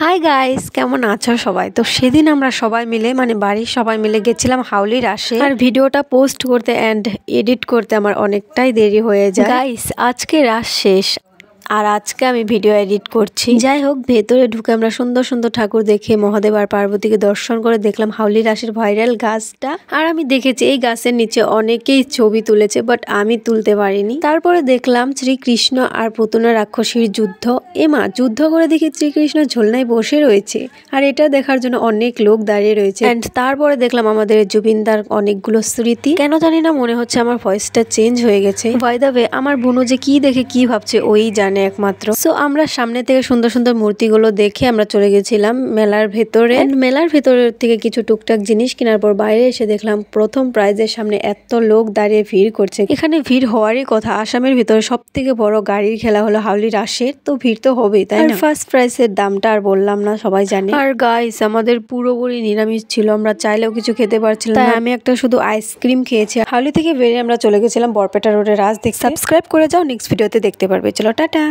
Hi guys, কেমন আছো সবাই? তো সেদিন আমরা সবাই মিলে বাড়ির সবাই মিলে গেছিলাম হাউলি রাসে। আর ভিডিওটা পোস্ট করতে এন্ড এডিট করতে আমার অনেকটাই দেরি হয়ে যায়। গাইস, আজকে রাস শেষ আর আজকে আমি ভিডিও এডিট করছি। যাই হোক, ভেতরে ঢুকে আমরা সুন্দর সুন্দর ঠাকুর দেখে মহাদেব আর পার্বতীকে দর্শন করে দেখলাম হাউলি রাসের ভাইরাল গাছটা। আর আমি দেখেছি এই গাছের নিচে অনেকেই ছবি তুলেছে, বাট আমি তুলতে পারিনি। তারপরে দেখলাম শ্রীকৃষ্ণ আর পুতনা রাক্ষসীর যুদ্ধ। এমা, যুদ্ধ করে দেখি শ্রীকৃষ্ণ ঝোলনায় বসে রয়েছে আর এটা দেখার জন্য অনেক লোক দাঁড়িয়ে রয়েছে। এন্ড তারপরে দেখলাম আমাদের জুবিনদার অনেকগুলো স্মৃতি। কেন জানি না মনে হচ্ছে আমার ভয়েসটা চেঞ্জ হয়ে গেছে। বাই দ্য ওয়ে, আমার বোনও যে কি দেখে কি ভাবছে ওই জানে একমাত্র। সো আমরা সামনে থেকে সুন্দর সুন্দর মূর্তিগুলো দেখে আমরা চলে গেছিলাম মেলার ভেতরে। মেলার ভেতরের থেকে কিছু টুকটাক জিনিস কেনার পর বাইরে এসে দেখলাম প্রথম প্রাইজের সামনে এত লোক দাঁড়িয়ে ভিড় করছে। এখানে ভিড় হওয়ারই কথা। আসামের ভিতরে সব থেকে বড় গাড়ির খেলা হলো হাউলি রাসের, তো ভিড় তো হবেই, তাই না? ফার্স্ট প্রাইজের দামটা আর বললাম না, সবাই জানে। আর গাইস, আমাদের পুরোপুরি নিরামিষ ছিল, আমরা চাইলেও কিছু খেতে পারছিলাম না। আমি একটা শুধু আইসক্রিম খেয়েছি। হাউলি থেকে বেরিয়ে আমরা চলে গেছিলাম বরপেটা রোডে রাস দেখতে। সাবস্ক্রাইব করে যাও, নেক্সট ভিডিওতে দেখতে পারবে। চলো টাটা।